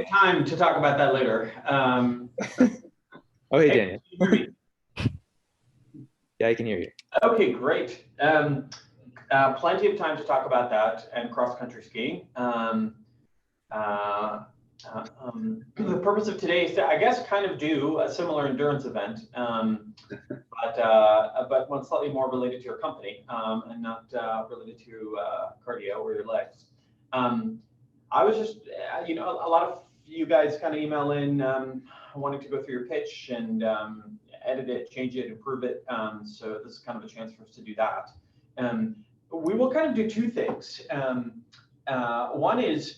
have time to talk about that later. Oh, hey, Hey, Daniel. can you hear me? Yeah, I can hear you. Okay, great. Plenty of time to talk about that and cross-country skiing. The purpose of today is to, I guess, kind of do a similar endurance event, but one slightly more related to your company and not related to cardio or your legs. I was just, a lot of you guys kind of email in wanting to go through your pitch and edit it, change it, improve it. So this is kind of a chance for us to do that. We will kind of do two things. One is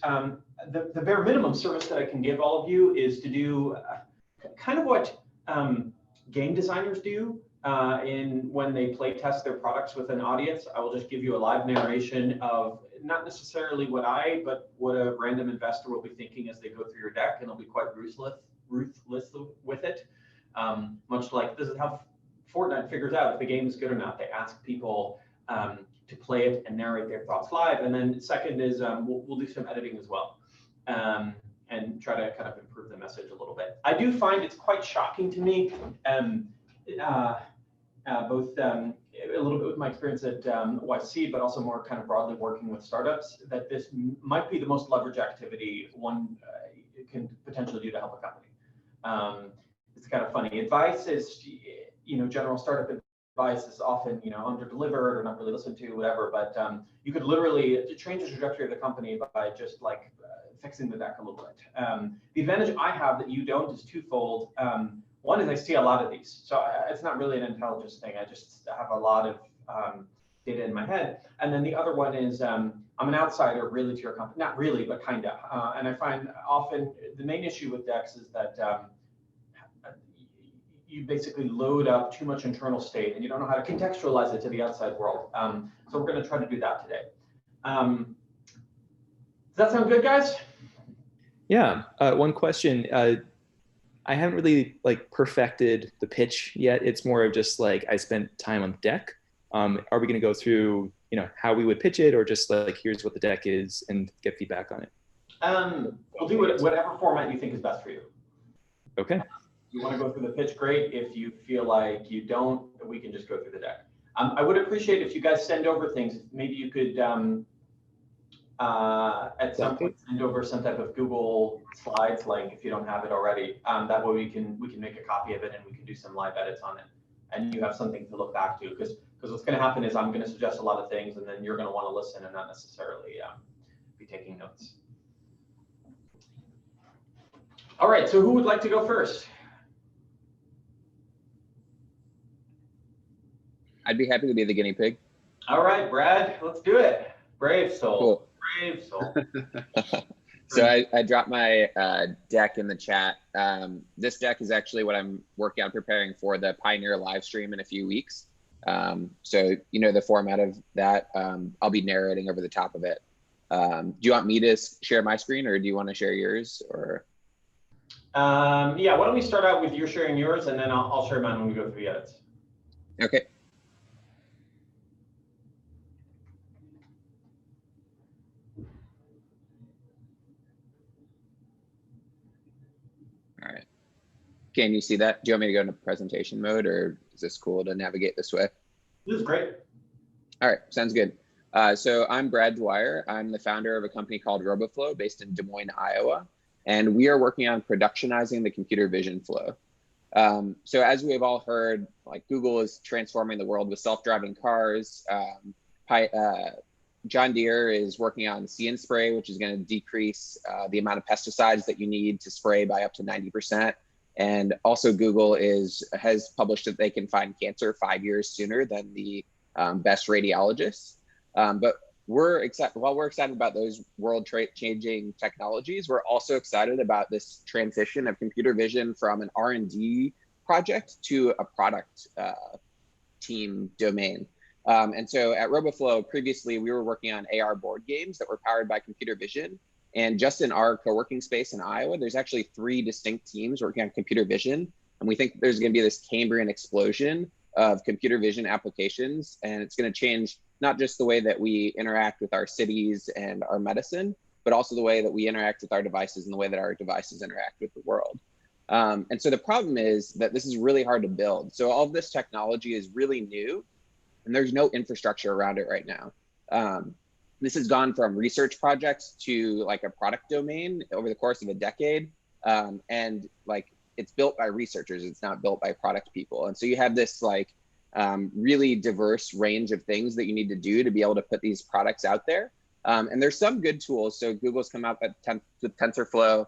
the bare minimum service that I can give all of you is to do kind of what game designers do when they play test their products with an audience. I will just give you a live narration of not necessarily but what a random investor will be thinking as they go through your deck, and it'll be quite ruthless with it. Much like this is how Fortnite figures out if the game is good or not. They ask people to play it and narrate their thoughts live. And then second is we'll do some editing as well and try to kind of improve the message a little bit. I do find it's quite shocking to me, both a little bit with my experience at YC, but also more kind of broadly working with startups, that this might be the most leverage activity one can potentially do to help a company. It's kind of funny. Advice is, general startup advice is often, under-delivered or not really listened to, whatever. But you could literally change the trajectory of the company by just like fixing the deck a little bit. The advantage I have that you don't is twofold. One is I see a lot of these, so it's not really an intelligence thing. I just have a lot of data in my head. And then the other one is I'm an outsider really to your company, not really, but kind of. And I find often the main issue with decks is that you basically load up too much internal state and you don't know how to contextualize it to the outside world. So we're going to try to do that today. Does that sound good, guys? Yeah. One question. I haven't really perfected the pitch yet. It's more of just I spent time on the deck. Are we going to go through, how we would pitch it, or just here's what the deck is and get feedback on it? We'll do whatever format you think is best for you. Okay. If you want to go through the pitch, great. If you feel like you don't, we can just go through the deck. I would appreciate if you guys send over things. Maybe you could at some point send over some type of Google Slides link if you don't have it already. That way we can make a copy of it and we can do some live edits on it, and you have something to look back to, because what's going to happen is I'm going to suggest a lot of things and then you're going to want to listen and not necessarily be taking notes. All right, so who would like to go first? I'd be happy to be the guinea pig. All right, Brad, let's do it. Brave soul. Cool. Brave soul. So I dropped my deck in the chat. This deck is actually what I'm working on preparing for the Pioneer live stream in a few weeks. So the format of that, I'll be narrating over the top of it. Do you want me to share my screen, or do you want to share yours? Or yeah, why don't we start out with you sharing yours, and then I'll share mine when we go through the edits. Okay. All right. Can you see that? Do you want me to go into presentation mode, or is this cool to navigate this way? This is great. All right, sounds good. So I'm Brad Dwyer. I'm the founder of a company called RoboFlow based in Des Moines, Iowa. And we are working on productionizing the computer vision flow. So as we have all heard, Google is transforming the world with self-driving cars. John Deere is working on See & Spray, which is going to decrease the amount of pesticides that you need to spray by up to 90%. And also Google has published that they can find cancer 5 years sooner than the best radiologists. But while we're excited about those world-changing technologies, we're also excited about this transition of computer vision from an R&D project to a product team domain. And so at RoboFlow, previously, we were working on AR board games that were powered by computer vision. And just in our co-working space in Iowa, there's actually 3 distinct teams working on computer vision. And we think there's going to be this Cambrian explosion of computer vision applications. And it's going to change not just the way that we interact with our cities and our medicine, but also the way that we interact with our devices and the way that our devices interact with the world. And so the problem is that this is really hard to build. So all of this technology is really new, and there's no infrastructure around it right now. This has gone from research projects to like a product domain over the course of a decade. And like it's built by researchers, it's not built by product people. And so you have this like really diverse range of things that you need to do to be able to put these products out there. And there's some good tools. So Google's come out with TensorFlow,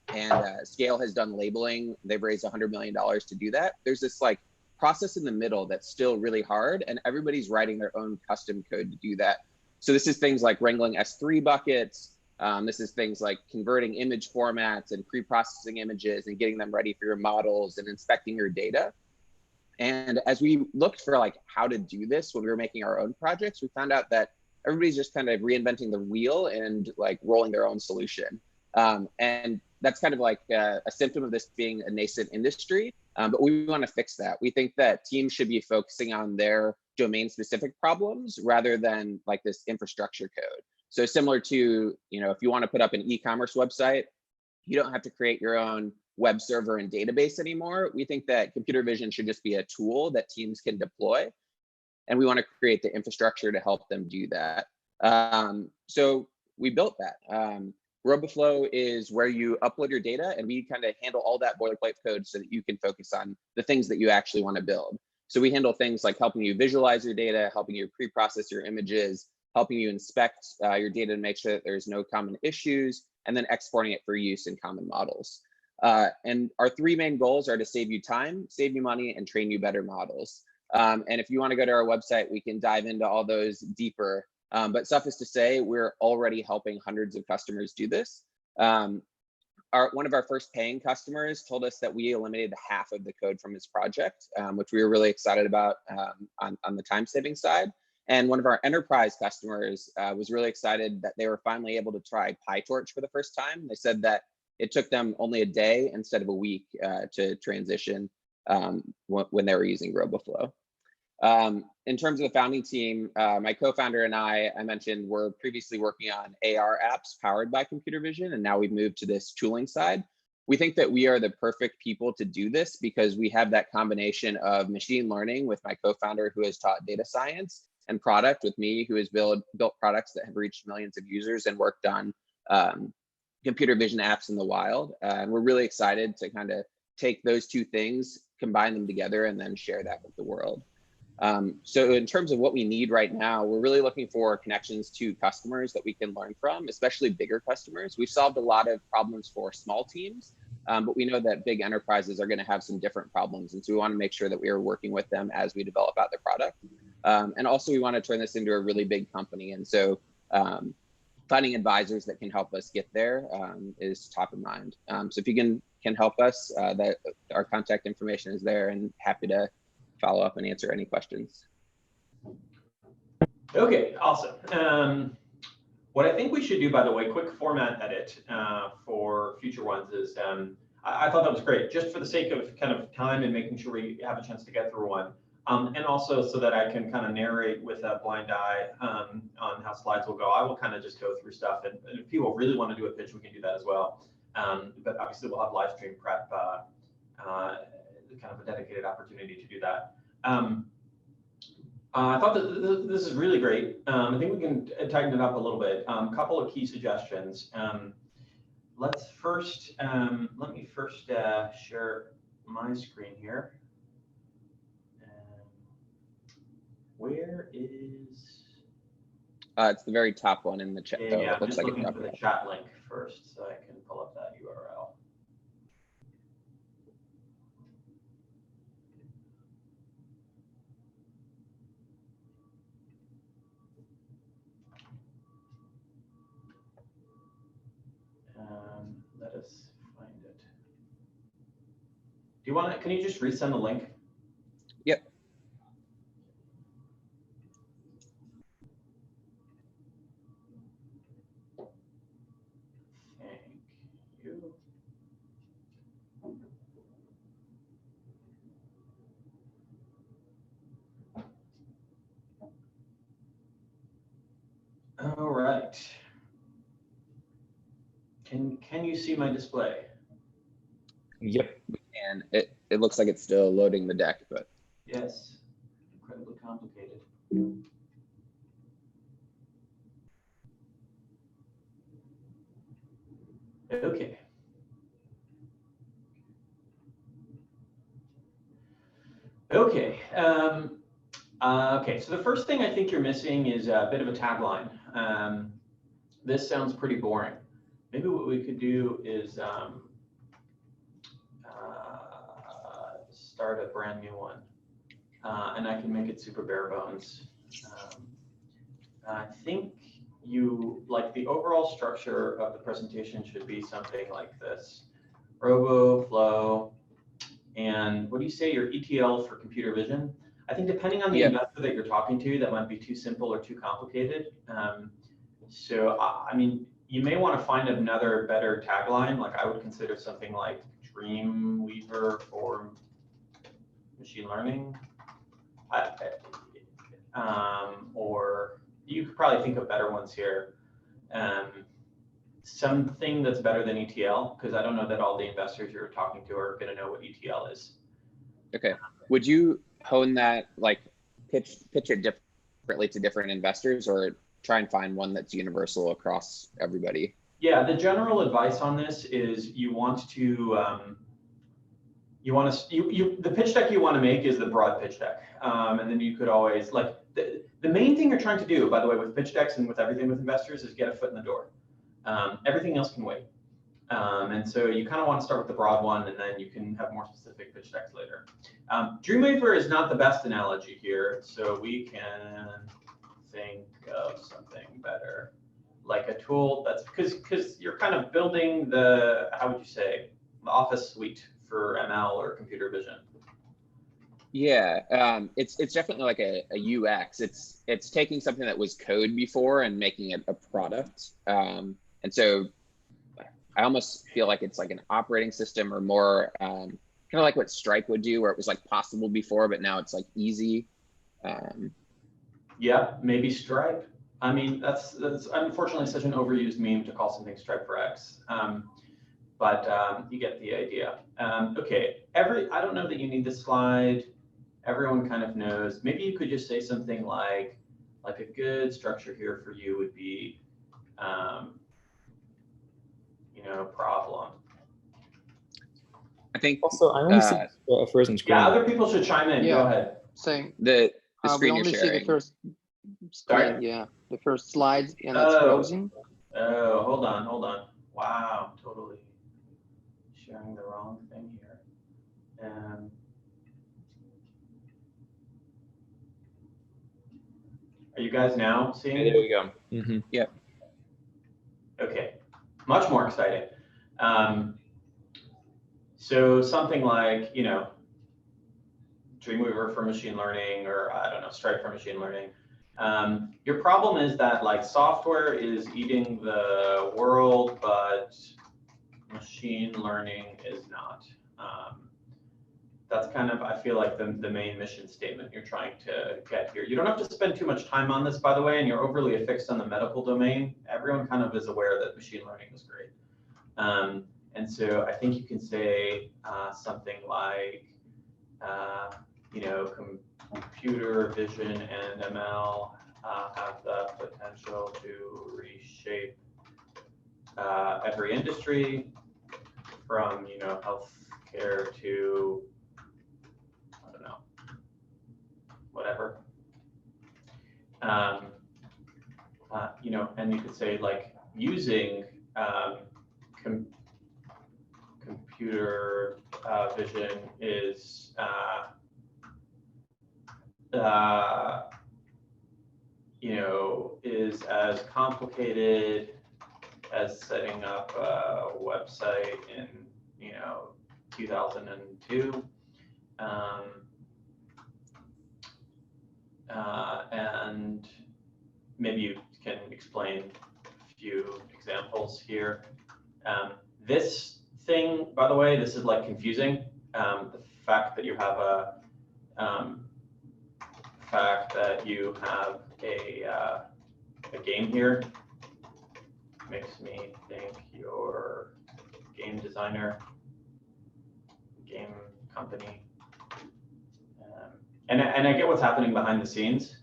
and Scale has done labeling. They've raised $100 million to do that. There's this like process in the middle that's still really hard, and everybody's writing their own custom code to do that. So this is things like wrangling S3 buckets. This is things like converting image formats and pre-processing images and getting them ready for your models and inspecting your data. And as we looked for like how to do this when we were making our own projects, we found out that everybody's just kind of reinventing the wheel and like rolling their own solution. And that's kind of like a symptom of this being a nascent industry, but we want to fix that. We think that teams should be focusing on their domain-specific problems rather than like this infrastructure code. So similar to, you know, if you want to put up an e-commerce website, you don't have to create your own web server and database anymore. We think that computer vision should just be a tool that teams can deploy, and we want to create the infrastructure to help them do that. So we built that. RoboFlow is where you upload your data, and we kind of handle all that boilerplate code so that you can focus on the things that you actually want to build. So we handle things like helping you visualize your data, helping you pre-process your images, helping you inspect your data to make sure that there's no common issues, and then exporting it for use in common models. And our three main goals are to save you time, save you money, and train you better models. And if you want to go to our website, we can dive into all those deeper. But suffice to say, we're already helping hundreds of customers do this. One of our first paying customers told us that we eliminated half of the code from his project, which we were really excited about on the time saving side. And one of our enterprise customers was really excited that they were finally able to try PyTorch for the first time. They said that it took them only a day instead of a week to transition when they were using RoboFlow. In terms of the founding team, my co-founder and I mentioned, were previously working on AR apps powered by computer vision, and now we've moved to this tooling side. We think that we are the perfect people to do this because we have that combination of machine learning with my co-founder who has taught data science, and product with me who has built products that have reached millions of users and worked on computer vision apps in the wild. And we're really excited to kind of take those two things, combine them together, and then share that with the world. So in terms of what we need right now, we're really looking for connections to customers that we can learn from, especially bigger customers. We've solved a lot of problems for small teams, but we know that big enterprises are going to have some different problems. And so we want to make sure that we are working with them as we develop out the product. And also we want to turn this into a really big company. And so finding advisors that can help us get there is top of mind. So if you can help us, that our contact information is there, and happy to follow up and answer any questions. Okay, awesome. What I think we should do, by the way, quick format edit for future ones is, I thought that was great, just for the sake of kind of time and making sure we have a chance to get through one. And also so that I can kind of narrate with a blind eye on how slides will go. I will kind of just go through stuff, and if people really want to do a pitch, we can do that as well. But obviously we'll have live stream prep, kind of a dedicated opportunity to do that. I thought that this is really great. I think we can tighten it up a little bit. Couple of key suggestions. Let me first share my screen here. Where is? It's the very top one in the chat. Yeah, it looks I'm just like looking for the chat link first, so I can pull up that URL. Let us find it. Do you want to? Can you just resend the link? Yep. Thank you. All right. can you see my display? Yep. And it looks like it's still loading the deck, but Yes, incredibly complicated. Okay. Okay. Okay, so the first thing I think you're missing is a bit of a tagline. This sounds pretty boring. Maybe what we could do is start a brand new one, and I can make it super bare bones. I think like the overall structure of the presentation should be something like this: RoboFlow, and what do you say, your ETL for computer vision? I think depending on the investor that you're talking to, that might be too simple or too complicated. So I mean, you may want to find another better tagline. Like I would consider something like Dreamweaver for machine learning, or you could probably think of better ones here. Something that's better than ETL, because I don't know that all the investors you're talking to are going to know what ETL is. okay. Would you hone that, like pitch it differently to different investors, or try and find one that's universal across everybody? Yeah, the general advice on this is you want to the pitch deck you want to make is the broad pitch deck, and then you could always like the main thing you're trying to do, by the way, with pitch decks and with everything with investors is get a foot in the door. Everything else can wait. And so you kind of want to start with the broad one, and then you can have more specific pitch decks later. Dreamweaver is not the best analogy here, so we can think of something better, like a tool that's because you're kind of building the, how would you say, the Office suite for ML or computer vision. Yeah, it's definitely like a UX. It's taking something that was code before and making it a product. And so I almost feel like it's like an operating system, or more kind of like what Stripe would do, where it was like possible before, but now it's like easy. Yeah, maybe Stripe. I mean, that's unfortunately such an overused meme to call something Stripe for X. But you get the idea. Okay, I don't know that you need this slide. Everyone kind of knows. Maybe you could just say something like a good structure here for you would be, problem. I think Also, I only see a frozen screen. Yeah, other people should chime in. Yeah. Go ahead. Same. the We screen you're only see sharing. the first Sorry? screen, yeah, the first slide, and it's Oh. frozen. Oh, hold on. Wow, totally sharing the wrong thing here. Are you guys now seeing Okay, it? there we go. Mm-hmm. Yep. Okay, much more exciting. So something like, Dreamweaver for machine learning, or I don't know, Stripe for machine learning. Your problem is that like software is eating the world, but machine learning is not. That's kind of, I feel like, the main mission statement you're trying to get here. You don't have to spend too much time on this, by the way, and you're overly affixed on the medical domain. Everyone kind of is aware that machine learning is great. And so I think you can say something like, computer vision and ML have the potential to reshape every industry, from healthcare to, I don't know, whatever. And you could say like using computer vision is is as complicated as setting up a website in 2002. And maybe you can explain a few examples here. This thing, by the way, this is like confusing. The fact that you have a game here makes me think you're game designer, game company. And I get what's happening behind the scenes,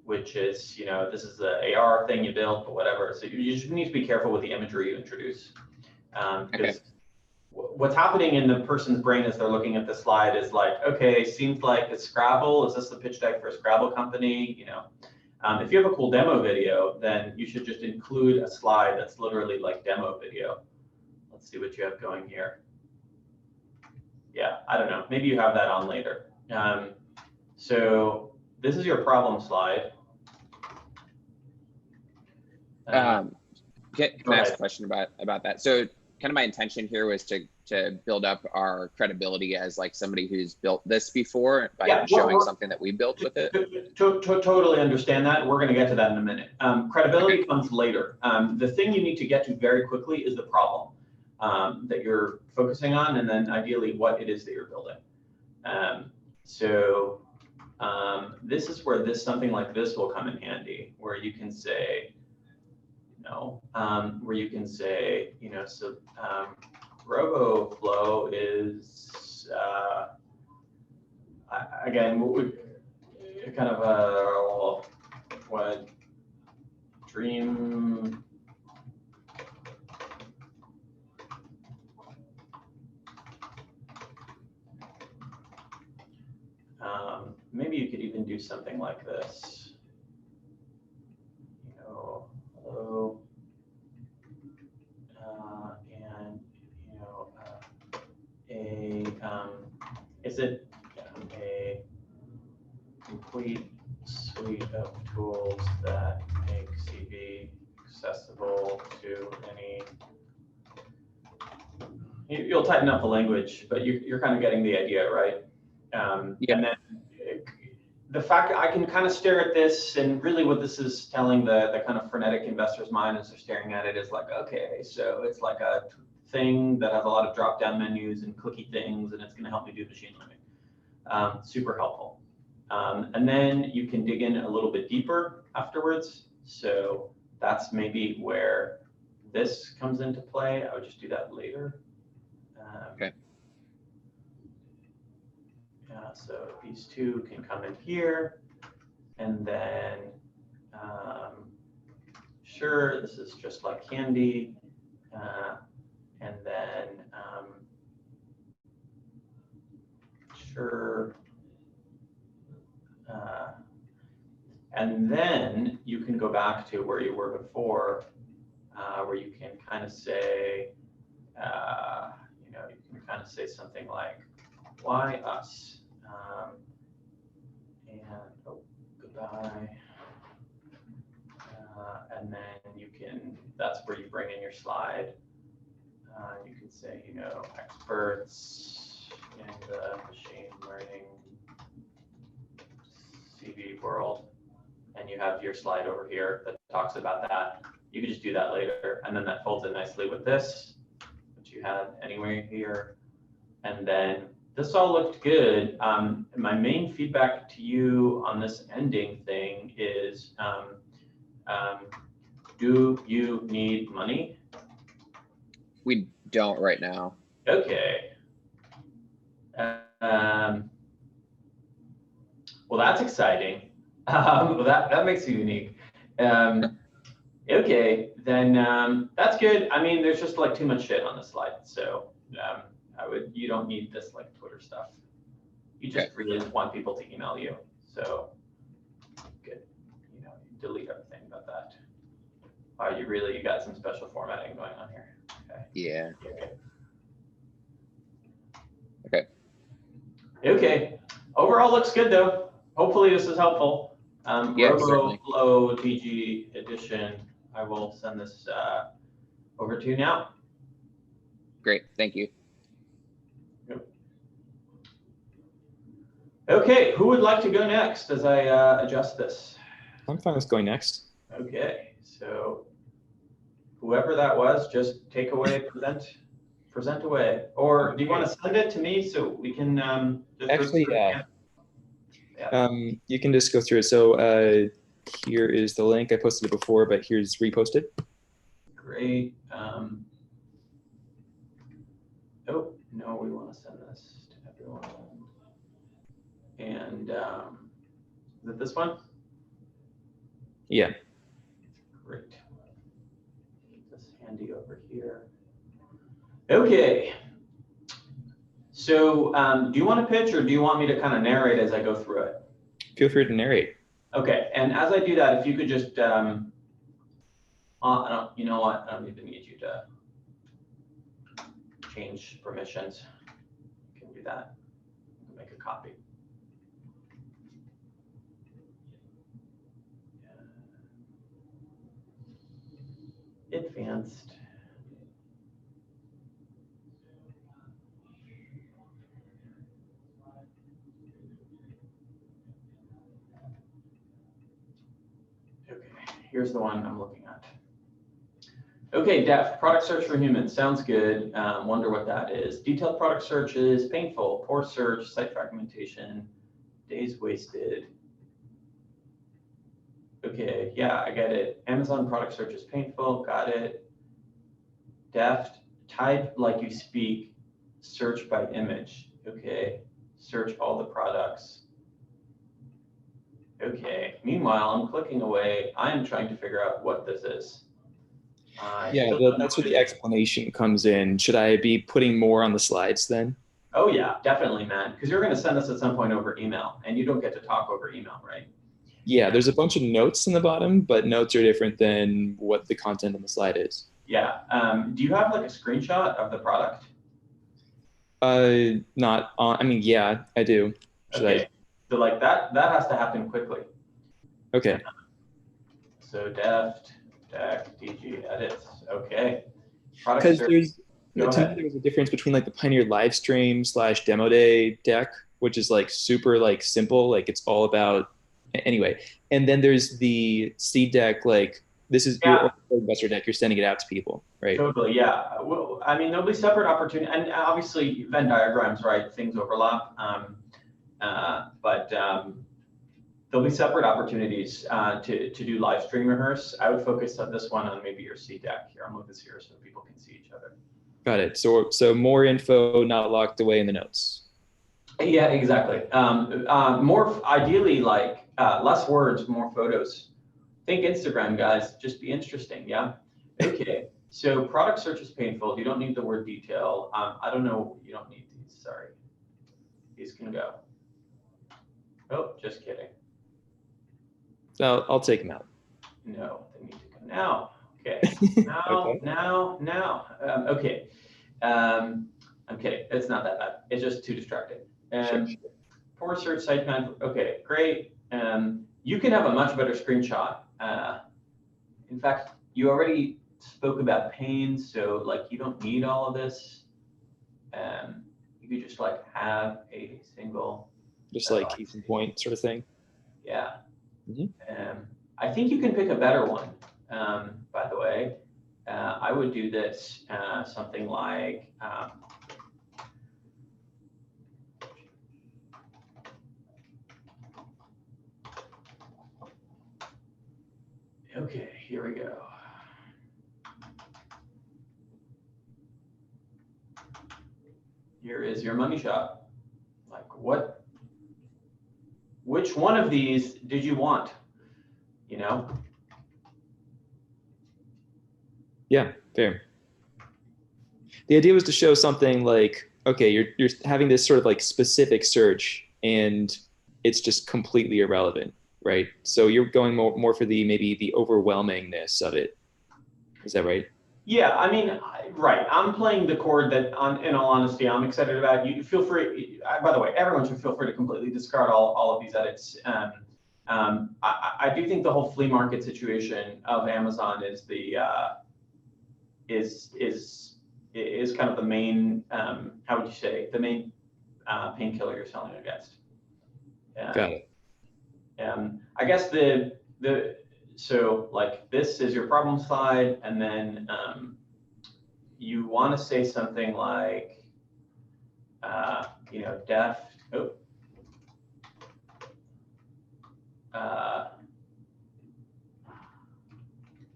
which is, you know, this is the AR thing you built, but whatever. So you just need to be careful with the imagery you introduce. Because what's happening in the person's brain as they're looking at the slide is like, okay, seems like it's Scrabble. Is this the pitch deck for a Scrabble company? You know, if you have a cool demo video, then you should just include a slide that's literally like demo video. Let's see what you have going here. Yeah, I don't know. Maybe you have that on later. So this is your problem slide. Can I ask a question about that? So kind of my intention here was to build up our credibility as like somebody who's built this before by showing something that we built with it. Totally understand that. We're going to get to that in a minute. Credibility comes later. The thing you need to get to very quickly is the problem that you're focusing on, and then ideally what it is that you're building. This is where something like this will come in handy, where you can say, RoboFlow is, again, kind of what dream, maybe you could even do something like this. Hello, is it a complete suite of tools that make CV accessible to any? You'll tighten up the language, but you're kind of getting the idea, right? And then the fact I can kind of stare at this, and really what this is telling the kind of frenetic investor's mind as they're staring at it is like, okay, so it's like a thing that has a lot of drop-down menus and cookie things, and it's going to help me do machine learning. Super helpful. And then you can dig in a little bit deeper afterwards. So that's maybe where this comes into play. I would just do that later. Okay. So these two can come in here, and then sure, this is just like candy, and then sure, and then you can go back to where you were before, where you can kind of say, you can kind of say something like, why us? And oh, goodbye. And then you can, that's where you bring in your slide. You can say, experts in the machine learning CV world. And you have your slide over here that talks about that. You can just do that later. And then that folds in nicely with this, which you had anyway here. And then this all looked good. My main feedback to you on this ending thing is, do you need money? We don't right now. Okay. Well, that's exciting. That makes you unique. Okay, then that's good. I mean, there's just like too much shit on the slide, so you don't need this like Twitter stuff. You just really want people to email you. So good. Delete everything about that. Wow, you got some special formatting going on here. Okay. Yeah. Okay. Okay. Overall looks good though. Hopefully this is helpful. RoboFlow TG edition. I will send this over to you now. Great, thank you. Okay, who would like to go next as I adjust this? I'm fine with going next. Okay, so whoever that was, just take away, present away. Or do you want to send it to me so we can actually, you can just go through it. So here is the link. I posted it before, but here's reposted. Great. Oh, no, we want to send this to everyone. And is it this one? Yeah. Great. Keep this handy over here. Okay. So do you want to pitch or do you want me to kind of narrate as I go through it? Feel free to narrate. Okay, and as I do that, if you could just, you know what, I don't even need you to change permissions. You can do that. Make a copy. Advanced. Okay, here's the one I'm looking at. Okay, def, product search for humans, sounds good. Wonder what that is. Detailed product search is painful, poor search, site fragmentation, days wasted. Okay, yeah, I get it. Amazon product search is painful, got it. Deft, type like you speak, search by image. Okay, search all the products. Okay, meanwhile, I'm clicking away. I am trying to figure out what this is. Yeah, that's where the explanation comes in. Should I be putting more on the slides then? Oh yeah, definitely, man. Because you're going to send us at some point over email, and you don't get to talk over email, right? Yeah, there's a bunch of notes in the bottom, but notes are different than what the content on the slide is. Yeah. Do you have like a screenshot of the product? Not on. I mean, yeah, I do. Should Okay. So like that has to happen quickly. Okay. So deft, deck, DG, edits. Okay. Because there's Go to me ahead. there's a difference between like the Pioneer live stream / demo day deck, which is like super like simple, like it's all about anyway. And then there's the seed deck, like this is Yeah. your investor deck. You're sending it out to people, right? Totally, yeah. Well, I mean, there'll be separate opportunity, and obviously Venn diagrams, right? Things overlap, but there'll be separate opportunities to do live stream rehearse. I would focus on this one on maybe your C deck here. I'll move this here so people can see each other. Got it. So more info not locked away in the notes. Yeah, exactly. More ideally, like less words, more photos. Think Instagram, guys. Just be interesting. Yeah. Okay. So product search is painful. You don't need the word detail. I don't know. You don't need these. Sorry. These can go. Oh, just kidding. So I'll take them out. No, they need to go now. Okay. Now, Okay. now. Okay. I'm kidding. It's not that bad. It's just too distracting. Sure. Poor search site management. Okay, great. You can have a much better screenshot. In fact, you already spoke about pain, so like you don't need all of this. You could just like have a single. Just like case in point sort of thing. Yeah. Mhm. I think you can pick a better one. By the way, I would do this something like. Okay, here we go. Here is your money shot. Like which one of these did you want? You know? Yeah, fair. The idea was to show something like, okay, you're having this sort of like specific search and it's just completely irrelevant, right? So you're going more for maybe the overwhelmingness of it. Is that right? Yeah, I mean, right. I'm playing the chord that, in all honesty, I'm excited about. You feel free. By the way, everyone should feel free to completely discard all of these edits. I do think the whole flea market situation of Amazon is the is kind of the main. How would you say the main painkiller you're selling against? Got it. I guess so like this is your problem slide, and then you want to say something like, def. Oh.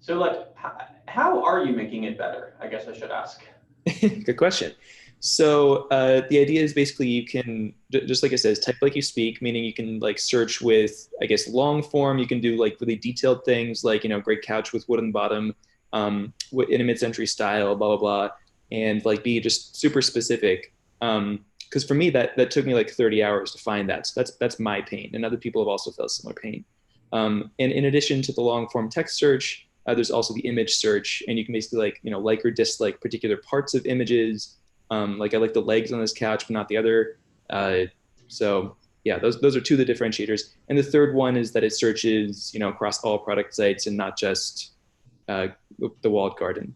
So like, how are you making it better? I guess I should ask. Good question. So the idea is basically you can just like it says, type like you speak, meaning you can like search with, I guess, long form. You can do like really detailed things like, great couch with wood on the bottom, in a mid-century style, blah blah blah, and like be just super specific. Because for me that took me like 30 hours to find that. So that's my pain, and other people have also felt similar pain. And in addition to the long form text search, there's also the image search, and you can basically like or dislike particular parts of images. Like I like the legs on this couch, but not the other. So yeah, those are two of the differentiators. And the third one is that it searches, across all product sites and not just the walled garden.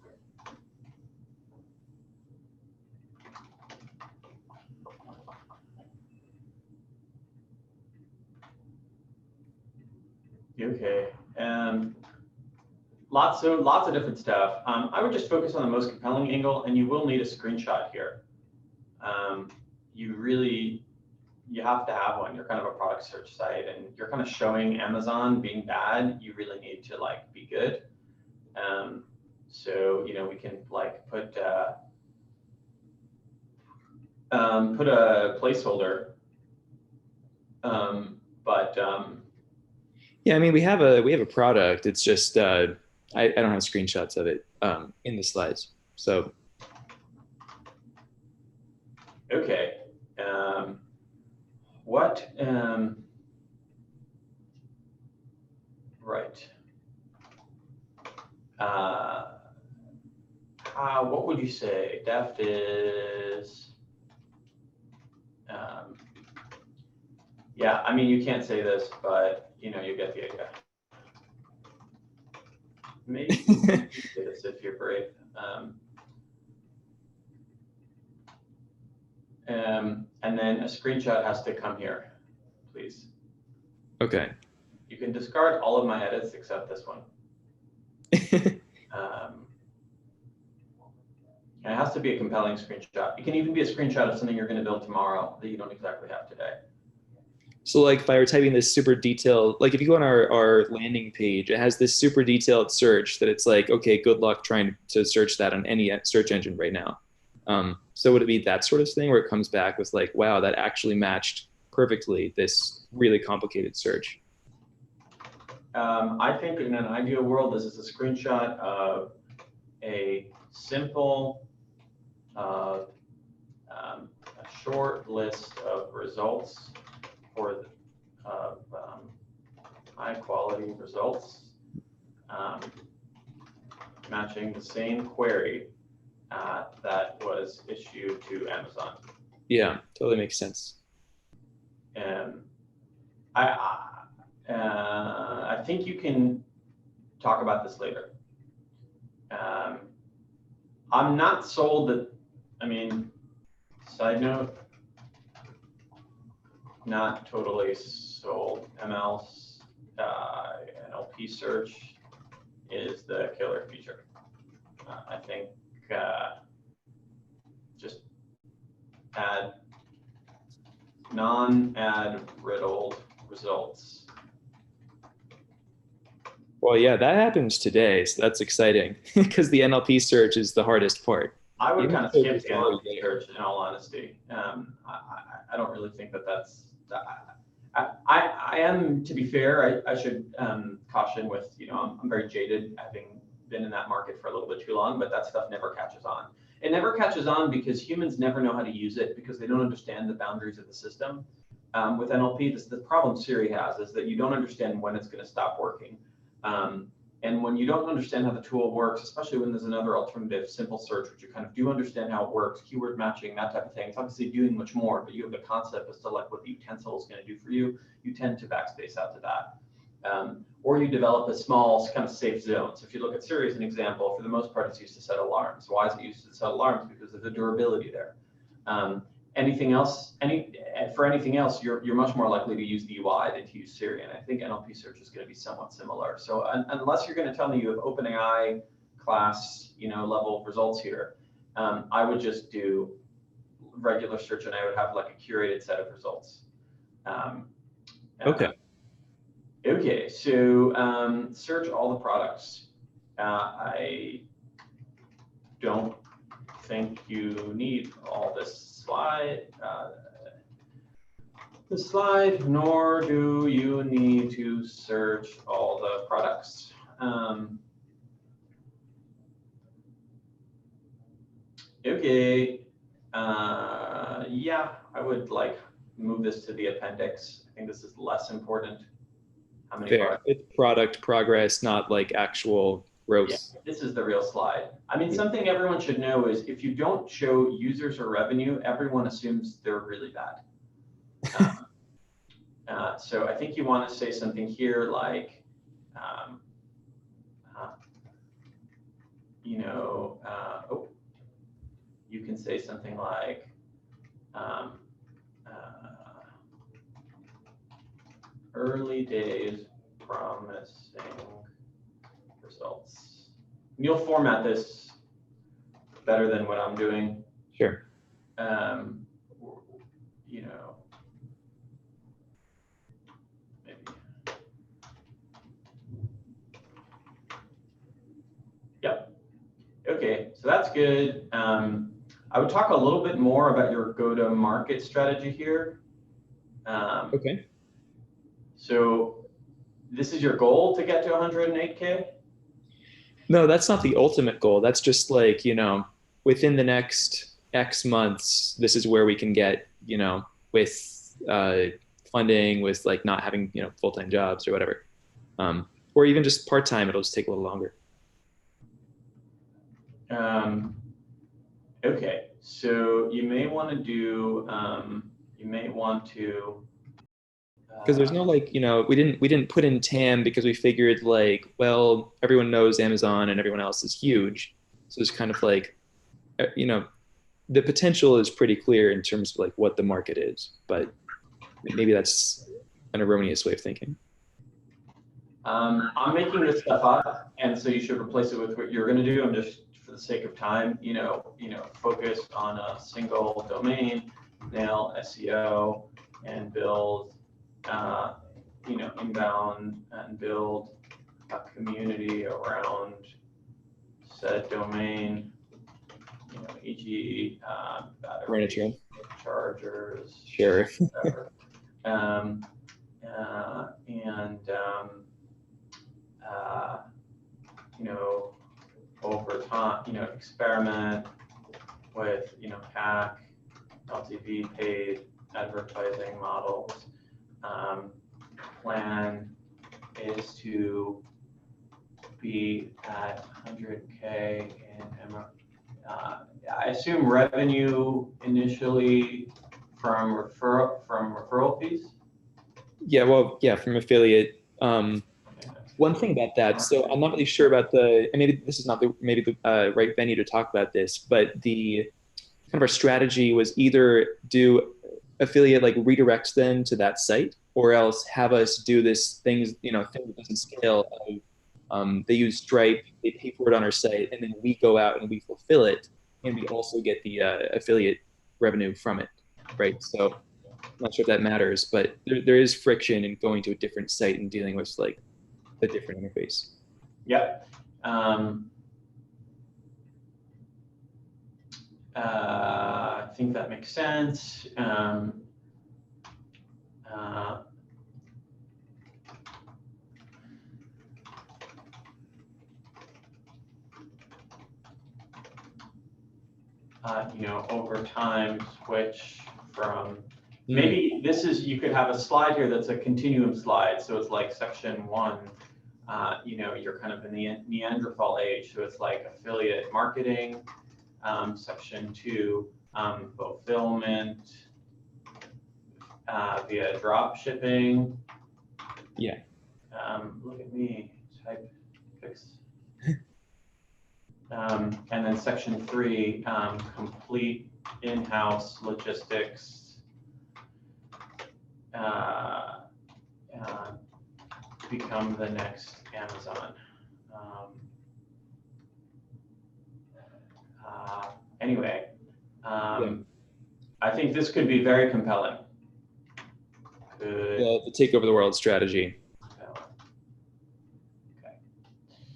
Okay. Lots of different stuff. I would just focus on the most compelling angle, and you will need a screenshot here. You have to have one. You're kind of a product search site, and you're kind of showing Amazon being bad. You really need to like be good. So we can like put a placeholder. Yeah, I mean we have a product. It's just I don't have screenshots of it in the slides. So okay. Right. What would you say? Deft is. Yeah, I mean you can't say this, but you get the idea. Maybe you can say this if you're brave. And then a screenshot has to come here, please. Okay. You can discard all of my edits except this one. And it has to be a compelling screenshot. It can even be a screenshot of something you're going to build tomorrow that you don't exactly have today. So like if I were typing this super detailed, like if you go on our landing page, it has this super detailed search that it's like, okay, good luck trying to search that on any search engine right now. So would it be that sort of thing where it comes back with like, wow, that actually matched perfectly this really complicated search? I think in an ideal world, this is a screenshot of a simple, a short list of results for high quality results, matching the same query that was issued to Amazon. Yeah, totally makes sense. I think you can talk about this later. I'm not sold that, I mean, side note, not totally sold. NLP search is the killer feature. I think just add non-ad riddled results. Well, yeah, that happens today, so that's exciting because the NLP search is the hardest part. I would Even kind of though skip it's the already NLP there. search in all honesty. I don't really think that's. I am, to be fair, I should caution with, I'm very jaded, having been in that market for a little bit too long, but that stuff never catches on. It never catches on because humans never know how to use it because they don't understand the boundaries of the system. With NLP, the problem Siri has is that you don't understand when it's going to stop working. And when you don't understand how the tool works, especially when there's another alternative, simple search, which you kind of do understand how it works, keyword matching, that type of thing, it's obviously doing much more, but you have the concept as to like what the utensil is going to do for you, you tend to backspace out to that. Or you develop a small kind of safe zone. So if you look at Siri as an example, for the most part, it's used to set alarms. Why is it used to set alarms? Because of the durability there. Anything else, for anything else, you're much more likely to use the UI than to use Siri, and I think NLP search is going to be somewhat similar. So unless you're going to tell me you have OpenAI class, level results here, I would just do regular search, and I would have like a curated set of results. Okay. Okay, so search all the products. I don't think you need all this slide, nor do you need to search all the products. Okay, yeah, I would like move this to the appendix. I think this is less important. How many Fair. products? It's product progress, not like actual growth. Yeah, this is the real slide. I mean, something everyone should know is if you don't show users or revenue, everyone assumes they're really bad. So I think you want to say something here like, you can say something like, early days promising results. And you'll format this better than what I'm doing. Sure. Maybe. Yep. Okay, so that's good. I would talk a little bit more about your go-to-market strategy here. Okay. So this is your goal to get to 108K? No, that's not the ultimate goal. That's just like, within the next X months, this is where we can get, with funding, with like not having, full-time jobs or whatever. Or even just part-time, it'll just take a little longer. Okay, so you may want to do, because there's no like, we didn't put in TAM because we figured like, well, everyone knows Amazon and everyone else is huge. So it's kind of like, the potential is pretty clear in terms of like what the market is, but maybe that's an erroneous way of thinking. I'm making this stuff up, and so you should replace it with what you're going to do. I'm just, for the sake of time, focus on a single domain, nail SEO, and build, inbound and build a community around said domain, e.g. Furniture. Chargers. Sure. Whatever. Over time, experiment with, CAC, LTV, paid advertising models. Plan is to be at 100K in I assume revenue initially from referral fees. Yeah, well, yeah, from affiliate. One thing about that, so I'm not really sure about and maybe this is not the right venue to talk about this, but the kind of our strategy was either do affiliate like redirects them to that site, or else have us do this thing that doesn't scale. They use Stripe, they pay for it on our site, and then we go out and we fulfill it, and we also get the affiliate revenue from it, right? So I'm not sure if that matters, but there is friction in going to a different site and dealing with like a different interface. Yep. I think that makes sense. Over time, switch from, maybe this is, you could have a slide here that's a continuum slide. So it's like section 1, you're kind of in the Neanderthal age. So it's like affiliate marketing. Section 2, fulfillment via drop shipping. Yeah. Look at me, type fix. And then section 3, complete in-house logistics. Become the next Amazon. Anyway, I think this could be very compelling. The take over the world strategy. Okay.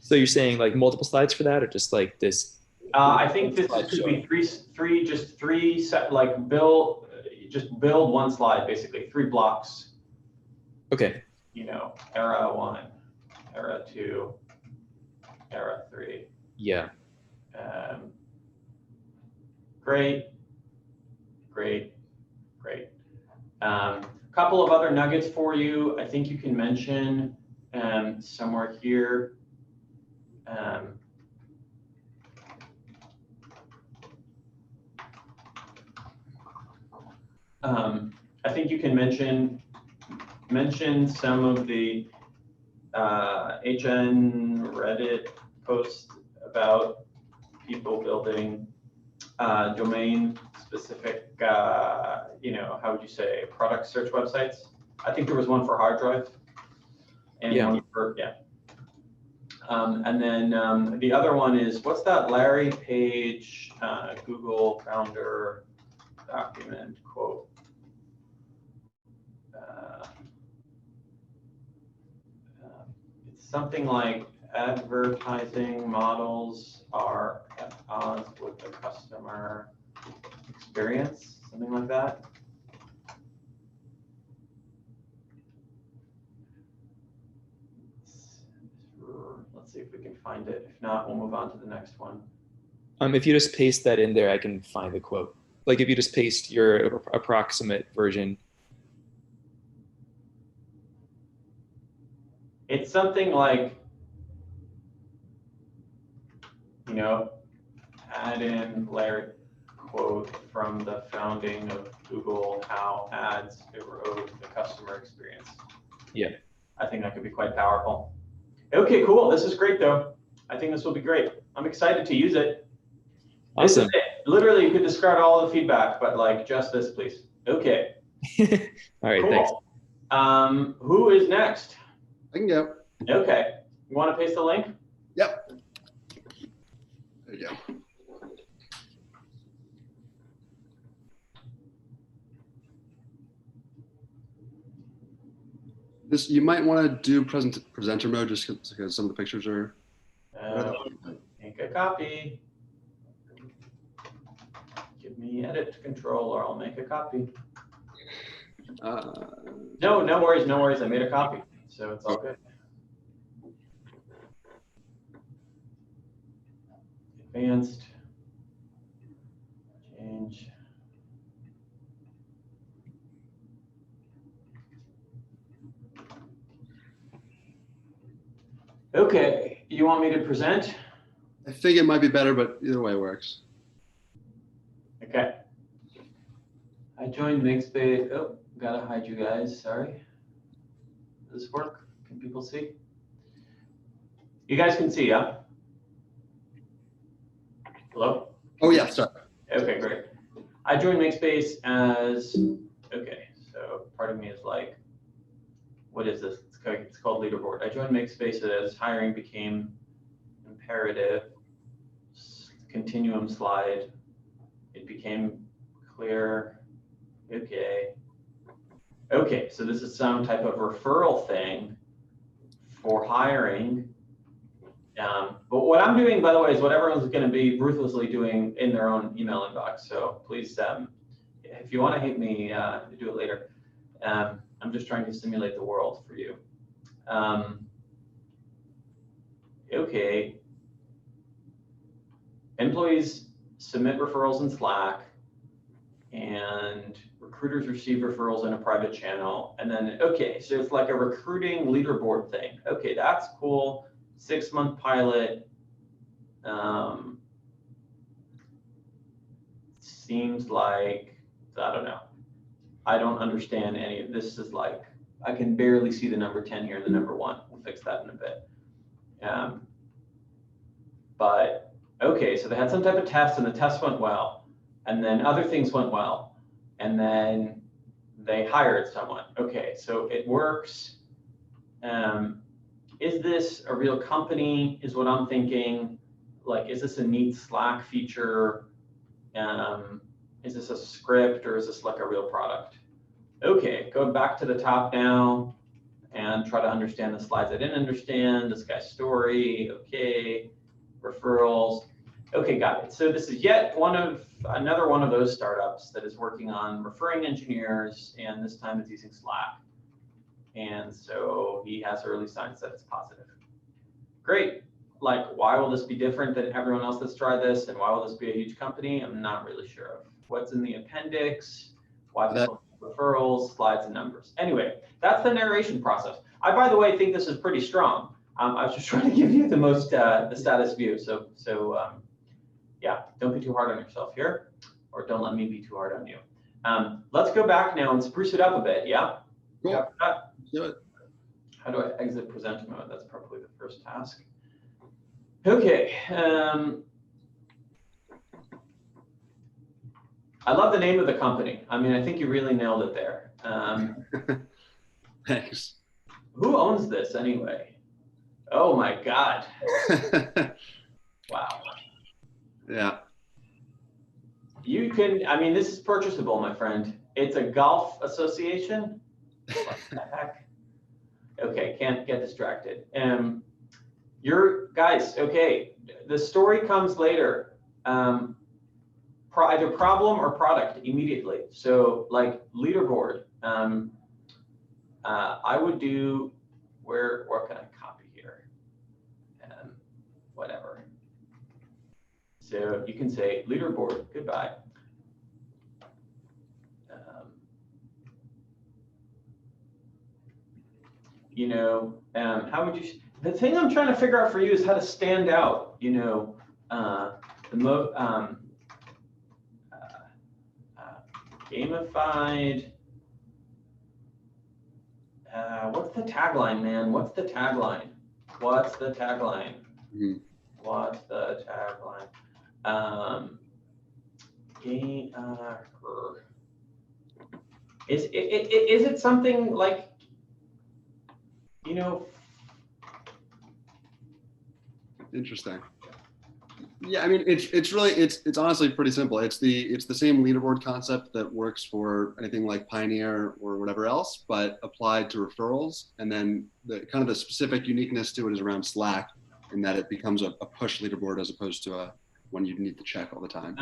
So you're saying like multiple slides for that, or just like this I think this could be three set, like just build one slide, basically, 3 blocks. Okay. You know, era 1, era 2, era 3. Yeah. Great. Couple of other nuggets for you. I think you can mention somewhere here. I think you can mention some of the HN Reddit posts about people building domain-specific, you know, how would you say, product search websites. I think there was one for hard drive, and one for and then the other one is, what's that Larry Page Google founder document quote? It's something like advertising models are at odds with the customer experience, something like that. Let's see if we can find it. If not, we'll move on to the next one. If you just paste that in there, I can find the quote. Like if you just paste your approximate version. It's something like, you know, add in Larry quote from the founding of Google, how ads erode the customer experience. Yeah. I think that could be quite powerful. Okay, cool. This is great though. I think this will be great. I'm excited to use it. Awesome. Literally, you could discard all the feedback, but like just this, please. Okay. All right, cool. Thanks. Who is next? I can go. Okay. You want to paste the link? Yep. There you go. This, you might want to do presenter mode just because some of the pictures are. Make a copy. Give me edit control or I'll make a copy. No worries, no worries. I made a copy, so it's all good. Advanced. Change. Okay, you want me to present? I think it might be better, but either way works. Okay. I joined Makespace. Oh, gotta hide you guys. Sorry. Does this work? Can people see? You guys can see, yeah? Hello? Oh yeah, sorry. Okay, great. I joined Makespace as, okay, so part of me is like, what is this? It's called Leaderboard. I joined Makespace as hiring became imperative. Continuum slide. It became clear. Okay. Okay, so this is some type of referral thing for hiring. But what I'm doing, by the way, is what everyone's going to be ruthlessly doing in their own email inbox. So please, if you want to hate me, do it later. I'm just trying to simulate the world for you. Okay. Employees submit referrals in Slack, and recruiters receive referrals in a private channel. And then, okay, so it's like a recruiting leaderboard thing. Okay, that's cool. 6-month pilot. Seems like, I don't know. I don't understand any of this. Is like, I can barely see the number 10 here and the number 1. We'll fix that in a bit. But okay, so they had some type of test and the test went well, and then other things went well, and then they hired someone. Okay, so it works. Is this a real company is what I'm thinking. Like, is this a neat Slack feature? Is this a script or is this like a real product? Okay, go back to the top now and try to understand the slides I didn't understand, this guy's story, okay, referrals. Okay, got it. So this is yet another one of those startups that is working on referring engineers, and this time it's using Slack. And so he has early signs that it's positive. Great. Like, why will this be different than everyone else that's tried this? And why will this be a huge company? I'm not really sure of. What's in the appendix? Why people referrals, slides, and numbers. Anyway, that's the narration process. I, by the way, think this is pretty strong. I was just trying to give you the most, the status view. So yeah, don't be too hard on yourself here, or don't let me be too hard on you. Let's go back now and spruce it up a bit. Yeah. Cool. Got that? Do it. How do I exit presenter mode? That's probably the first task. Okay. I love the name of the company. I mean, I think you really nailed it there. Thanks. Who owns this anyway? Oh my God. Wow. Yeah. You can, I mean, this is purchasable, my friend. It's a golf association. What the heck? Okay, can't get distracted. You're guys, okay, the story comes later. Either problem or product immediately. So like leaderboard, I would do, what can I copy here? Whatever. So you can say leaderboard, goodbye. You know, how would you, the thing I'm trying to figure out for you is how to stand out, you know, gamified, what's the tagline, man? What's the tagline? What's the tagline? Mm-hmm. What's the tagline? Is it something like, you know? Interesting. Yeah, I mean, it's really, it's honestly pretty simple. It's the same leaderboard concept that works for anything like Pioneer or whatever else, but applied to referrals. And then the kind of the specific uniqueness to it is around Slack, in that it becomes a push leaderboard as opposed to a one you need to check all the time.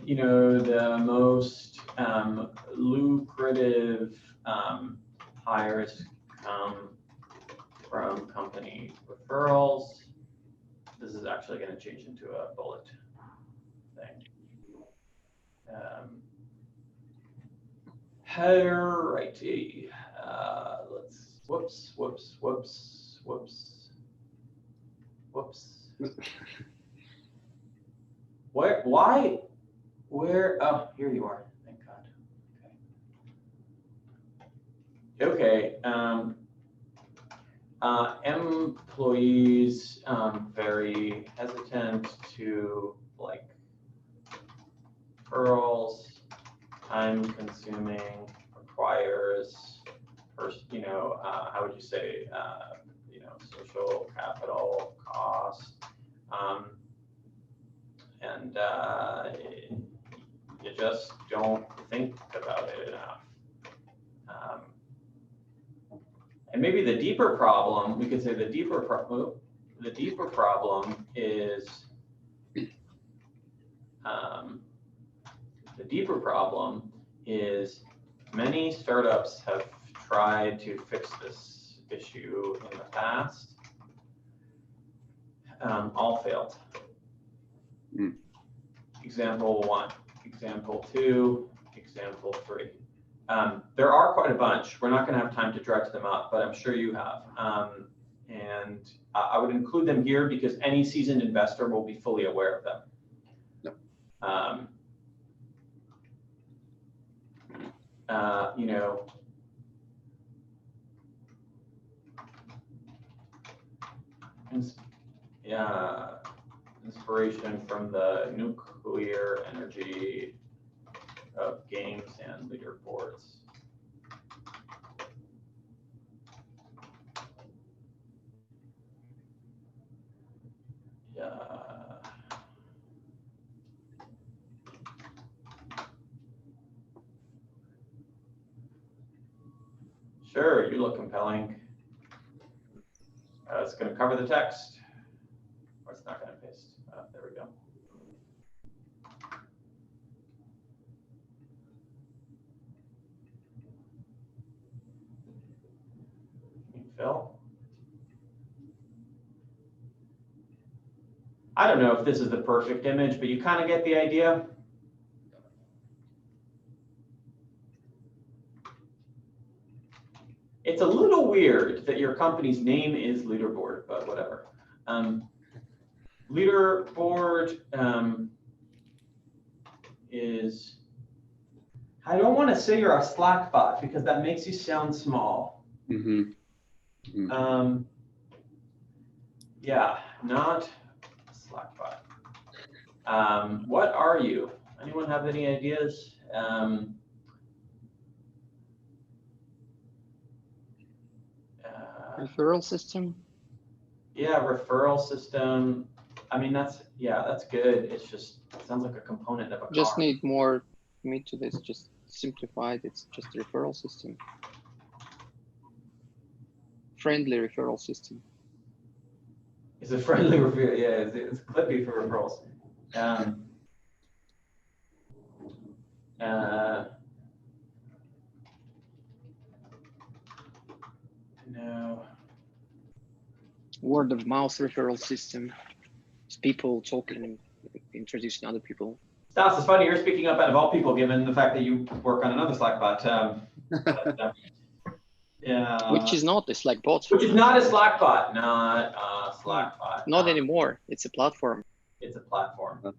You know, the most lucrative hires come from company referrals. This is actually going to change into a bullet thing. Righty. Let's, whoops. Where, oh, here you are, thank God. Okay, employees very hesitant to like referrals, time consuming, requires first, you know, how would you say, you know, social capital cost, and you just don't think about it enough. And maybe the deeper problem, we could say the deeper problem is many startups have tried to fix this issue in the past, all failed. Example 1, example 2, example 3. There are quite a bunch. We're not going to have time to dredge them up, but I'm sure you have. And I would include them here because any seasoned investor will be fully aware of them. Yep. You know, inspiration from the nuclear energy of games and leaderboards. Yeah. Sure, you look compelling. It's going to cover the text. Or it's not going to paste. There we go. Phil? I don't know if this is the perfect image, but you kind of get the idea. It's a little weird that your company's name is Leaderboard, but whatever. Leaderboard is, I don't want to say you're a Slack bot because that makes you sound small. Yeah, not a Slack bot. What are you? Anyone have any ideas? Referral system. Yeah, referral system. I mean, that's good. It's just, it sounds like a component of a Just car. need more meat to this. Just simplified. It's just a referral system. Friendly referral system. It's a friendly referral. Yeah, it's Clippy for referrals. No. Word of mouth referral system. It's people talking, introducing other people. Stas, it's funny you're speaking up out of all people, given the fact that you work on another Slack bot. Yeah. Which is not a Slack bot. Which is not a Slack bot. Not a Slack bot. Not anymore. It's a platform. It's a platform.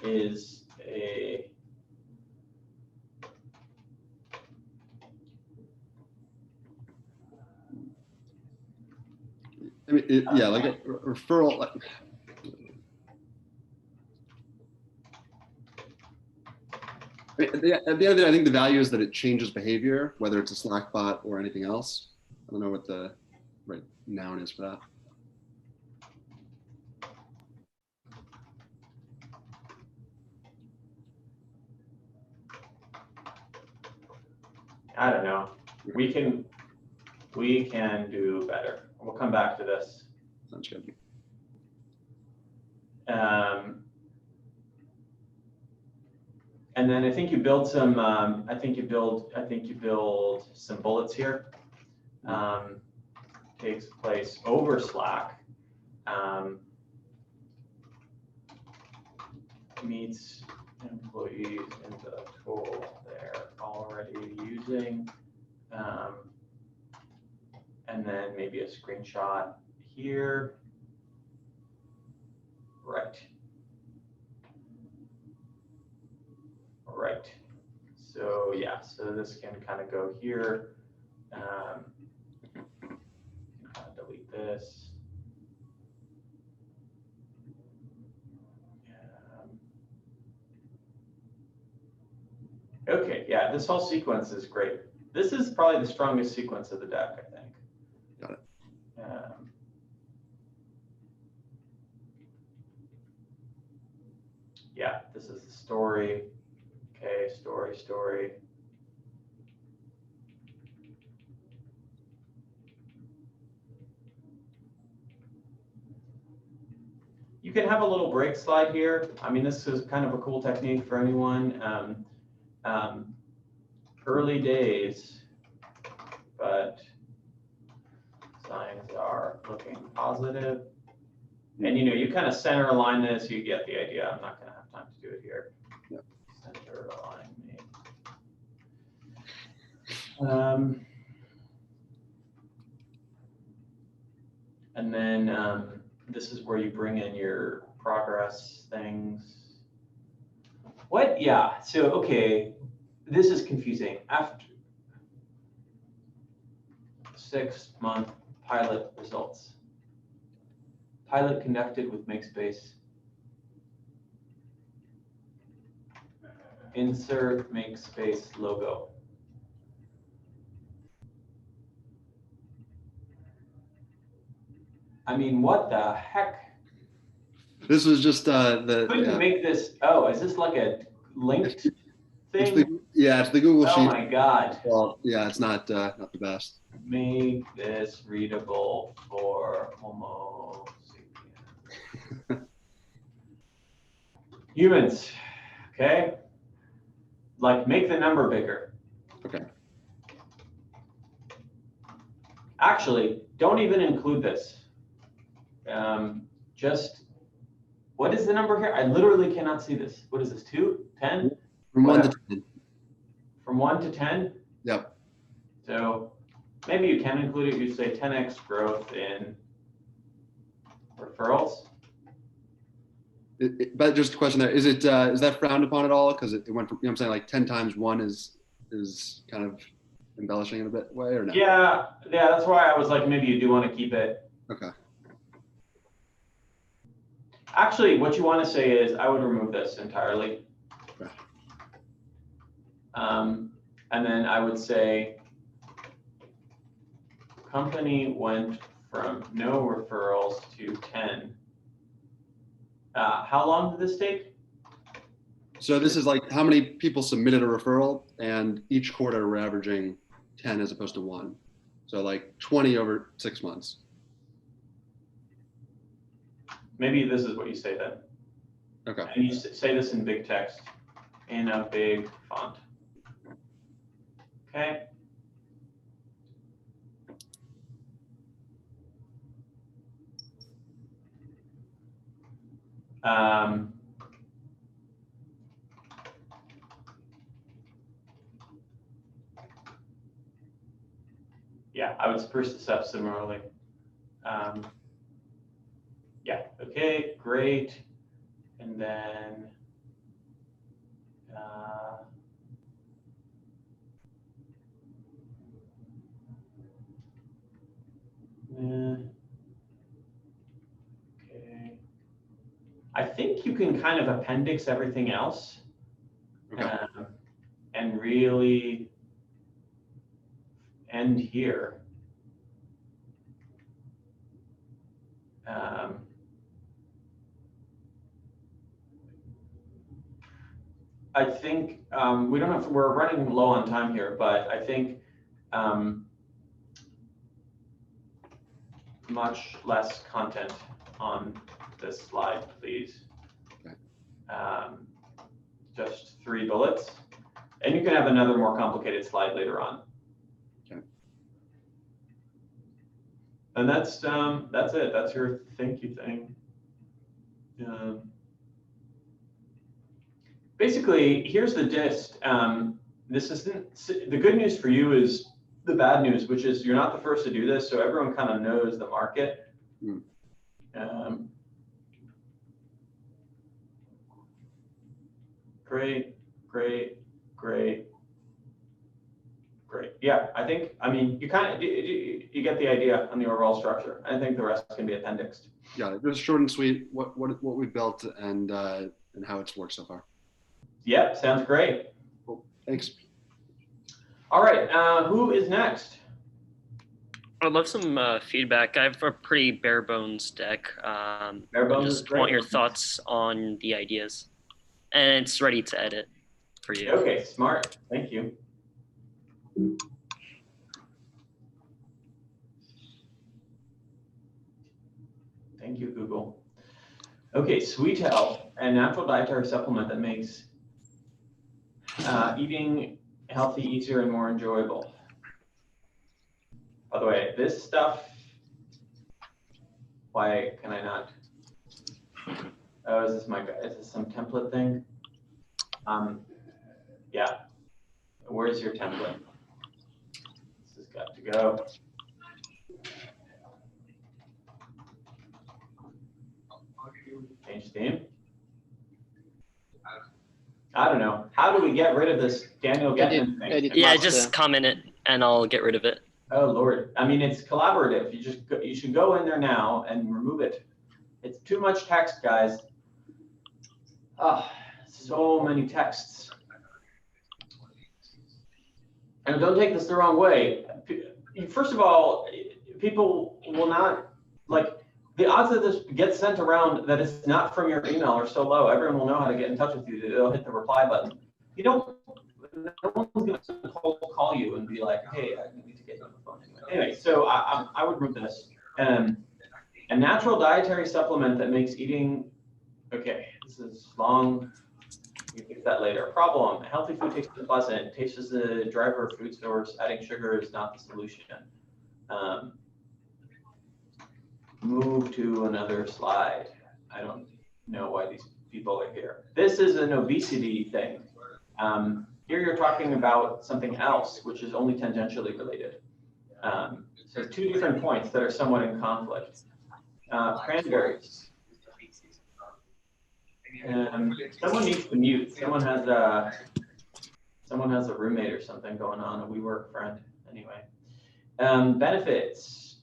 Is a I mean, yeah, like a referral. Like, at the end of the day, I think the value is that it changes behavior, whether it's a Slack bot or anything else. I don't know what the right noun is for that. I don't know. We can do better. We'll come back to this. Sounds good. And then I think you build some. I think you build some bullets here. Takes place over Slack. Meets employees in the tool they're already using. And then maybe a screenshot here. Right. Right. So yeah, so this can kind of go here. Kind of delete this. Okay, yeah, this whole sequence is great. This is probably the strongest sequence of the deck, I think. Got it. Yeah, this is the story. Okay, story. You can have a little break slide here. I mean, this is kind of a cool technique for anyone. Early days, but signs are looking positive. And you kind of center align this, you get the idea. I'm not going to have time to do it here. Yep. Center align me. And then this is where you bring in your progress things. What? Yeah. So, okay, this is confusing. After 6-month pilot results. Pilot connected with Makespace. Insert Makespace logo. I mean, what the heck? This was just Couldn't make this. Oh, is this like a linked thing? It's the Google Oh Sheet. my God. Well, yeah, it's not the best. Make this readable for Homo sapiens. Humans, okay? Like, make the number bigger. Okay. Actually, don't even include this. Just, what is the number here? I literally cannot see this. What is this, 2, 10? From 1 to Whatever. 10. From 1 to 10? Yep. So maybe you can include it. You say 10x growth in referrals. But just a question there, is that frowned upon at all? Because it went from, you know what I'm saying, like 10 times 1 is kind of embellishing in a bit way, or no? Yeah, that's why I was like, maybe you do want to keep it. Okay. Actually, what you want to say is, I would remove this entirely. Okay. And then I would say, company went from no referrals to 10. How long did this take? So this is like how many people submitted a referral, and each quarter we're averaging 10 as opposed to 1. So like 20 over 6 months. Maybe this is what you say then. Okay. And you say this in big text, in a big font. Okay. Yeah, I would spruce this up similarly. Yeah, okay, great. And then okay. I think you can kind of appendix everything else. Okay. And really end here. I think we don't have to, we're running low on time here, but I think much less content on this slide, please. Okay. Just 3 bullets. And you can have another more complicated slide later on. Okay. And that's it. That's your thank you thing. Basically, here's the gist. This isn't, the good news for you is the bad news, which is you're not the first to do this, so everyone kind of knows the market. Great, great, great, great. Yeah, I think, I mean, you kind of, you get the idea on the overall structure. I think the rest can be appendixed. Got it. Just short and sweet, what we've built and how it's worked so far. Yep, sounds great. Cool. Thanks. All right, who is next? I'd love some feedback. I have a pretty bare bones deck. Bare bones is just great. want your thoughts on the ideas. And it's ready to edit for you. Okay, smart. Thank you. Thank you, Google. Okay, Sweet Health, a natural dietary supplement that makes eating healthy easier and more enjoyable. By the way, this stuff, why can I not? Oh, is this some template thing? Yeah. Where's your template? This has got to go. Change theme. I don't know. How do we get rid of this Daniel Gettman thing? edit Yeah, master. just comment it and I'll get rid of it. Oh Lord. I mean, it's collaborative. You should go in there now and remove it. It's too much text, guys. So many texts. And don't take this the wrong way. First of all, people will not, like, the odds that this gets sent around that it's not from your email are so low. Everyone will know how to get in touch with you. They'll hit the reply button. You don't, no one's going to call you and be like, hey, I need to get you on the phone anyway. So I would remove this. A natural dietary supplement that makes eating, okay, this is long. You fix that later. Problem, healthy food tastes unpleasant. Taste is the driver of food source. Adding sugar is not the solution. Um, move to another slide. I don't know why these people are here. This is an obesity thing. Here you're talking about something else, which is only tangentially related. So two different points that are somewhat in conflict. Cranberries. Someone needs to mute. Someone has a roommate or something going on, a WeWork friend. Anyway, benefits.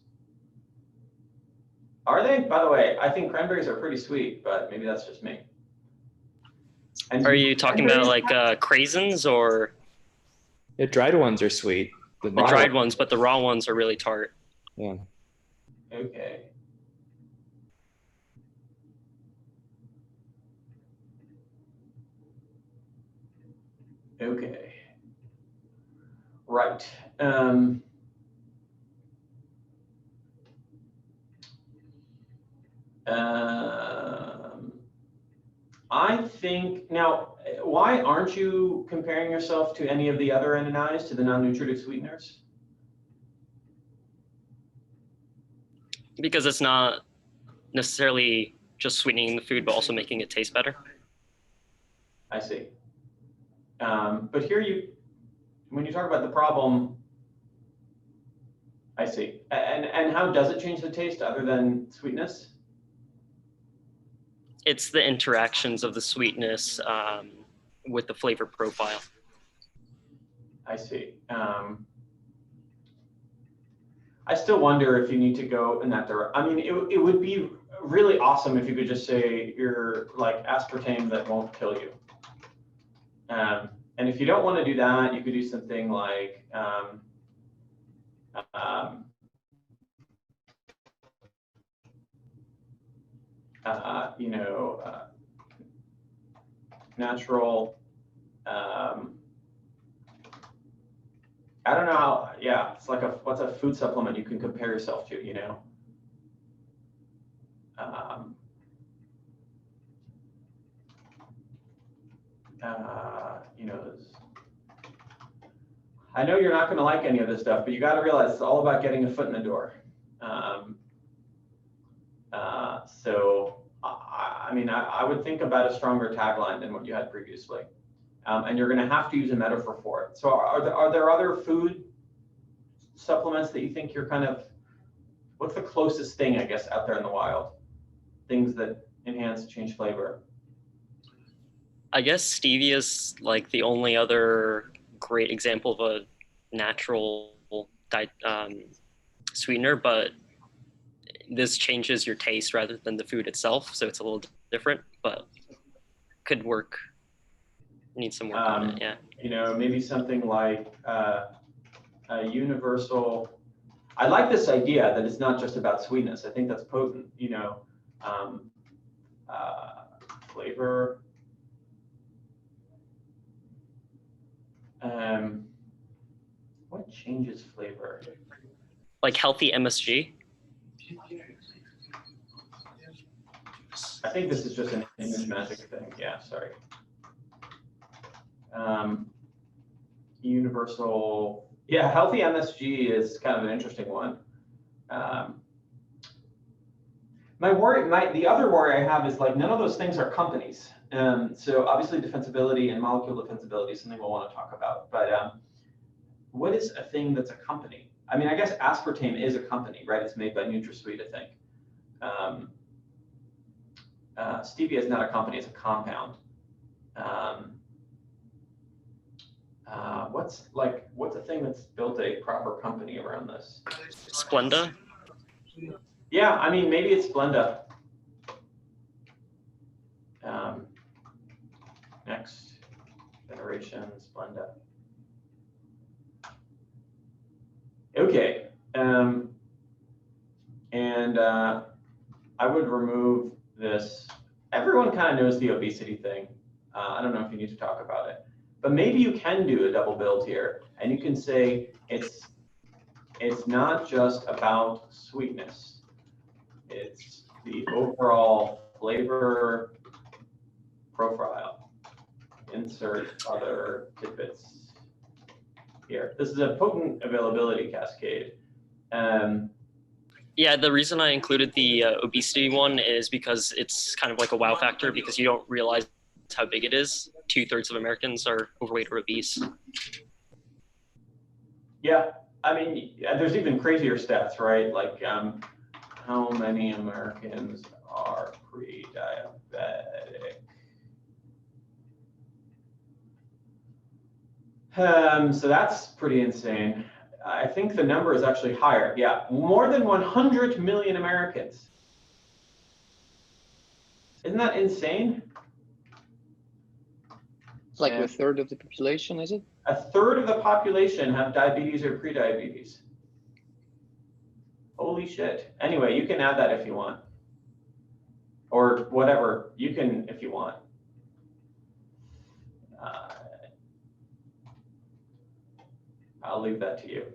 Are they? By the way, I think cranberries are pretty sweet, but maybe that's just me. And Are you talking about like craisins or Yeah, dried ones are sweet. the dried ones, but the raw ones are really tart? Yeah. Okay. Okay. Right. I think now, why aren't you comparing yourself to any of the other NNIs, to the non-nutritive sweeteners? Because it's not necessarily just sweetening the food, but also making it taste better. I see. But here when you talk about the problem, I see. And how does it change the taste other than sweetness? It's the interactions of the sweetness with the flavor profile. I see. I still wonder if you need to go in that direction. I mean, it would be really awesome if you could just say you're like aspartame that won't kill you. And if you don't want to do that, you could do something like natural. I don't know how. Yeah, it's like what's a food supplement you can compare yourself to? You know. I know you're not going to like any of this stuff, but you got to realize it's all about getting a foot in the door. So I mean, I would think about a stronger tagline than what you had previously. And you're going to have to use a metaphor for it. So are there other food supplements that you think you're kind of, what's the closest thing, I guess, out there in the wild? Things that enhance, change flavor? I guess stevia is like the only other great example of a natural sweetener, but this changes your taste rather than the food itself. So it's a little different, but could work. Need some work on it, yeah. You know, maybe something like a universal. I like this idea that it's not just about sweetness. I think that's potent. You know, flavor. What changes flavor? Like healthy MSG. I think this is just an image magic thing. Yeah, sorry. Universal, yeah, healthy MSG is kind of an interesting one. The other worry I have is like none of those things are companies. So obviously defensibility and molecule defensibility is something we'll want to talk about. But what is a thing that's a company? I mean, I guess aspartame is a company, right? It's made by NutraSweet, I think. Stevia is not a company; it's a compound. What's a thing that's built a proper company around this? Splenda. Yeah, I mean, maybe it's Splenda. Next generation Splenda. Okay, and I would remove this. Everyone kind of knows the obesity thing. I don't know if you need to talk about it, but maybe you can do a double build here, and you can say it's not just about sweetness. It's the overall flavor profile. Insert other tidbits here. This is a potent availability cascade. Yeah, the reason I included the obesity one is because it's kind of like a wow factor because you don't realize how big it is. 2/3 of Americans are overweight or obese. Yeah, I mean, there's even crazier stats, right? Like, how many Americans are pre-diabetic? So that's pretty insane. I think the number is actually higher. Yeah, more than 100 million Americans. Isn't that insane? It's like Yeah. a third of the population, is it? A third of the population have diabetes or prediabetes. Holy shit. Anyway, you can add that if you want. Or whatever, you can if you want. I'll leave that to you.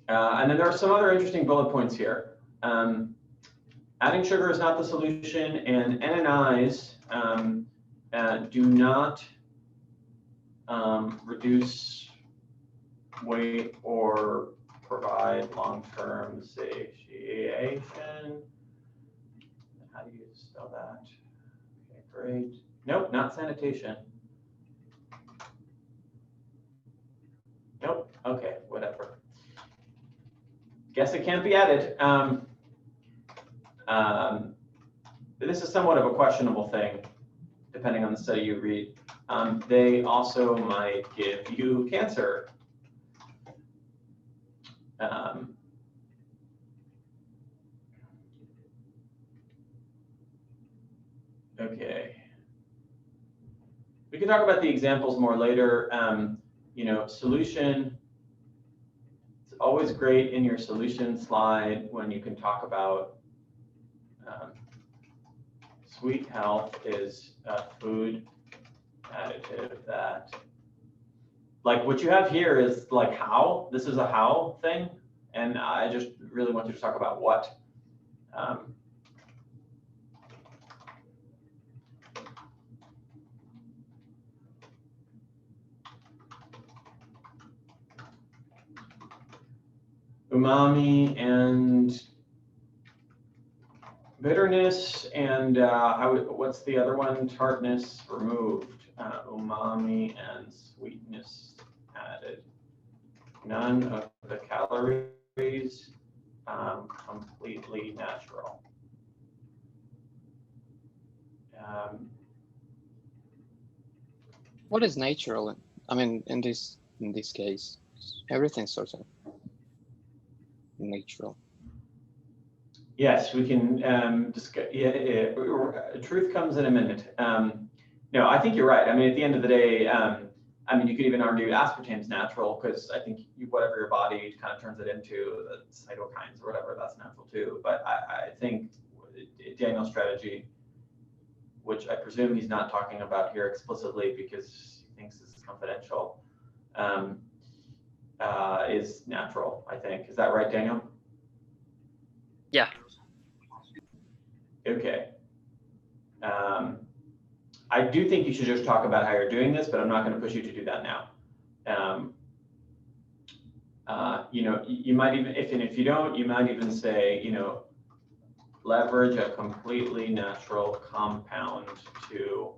And then there are some other interesting bullet points here. Adding sugar is not the solution, and NNIs do not reduce weight or provide long-term satiation. How do you spell that? Okay, great. Nope, not sanitation. Nope, okay, whatever. Guess it can't be added. This is somewhat of a questionable thing, depending on the study you read. They also might give you cancer. Okay. We can talk about the examples more later. You know, solution. It's always great in your solution slide when you can talk about sweet health is a food additive that, like what you have here is like how, this is a how thing. And I just really want you to talk about what. Umami and bitterness and what's the other one? Tartness removed. Umami and sweetness added. None of the calories, completely natural. What is natural? I mean, in this case, everything's sort of natural. Yes, we can discuss. Truth comes in a minute. No, I think you're right. I mean, at the end of the day, I mean, you could even argue aspartame's natural because I think whatever your body kind of turns it into, the cytokines or whatever, that's natural too. But I think Daniel's strategy, which I presume he's not talking about here explicitly because he thinks this is confidential, is natural, I think. Is that right, Daniel? Yeah. Okay. I do think you should just talk about how you're doing this, but I'm not going to push you to do that now. You know, you might even, if you don't, you might even say, you know, leverage a completely natural compound to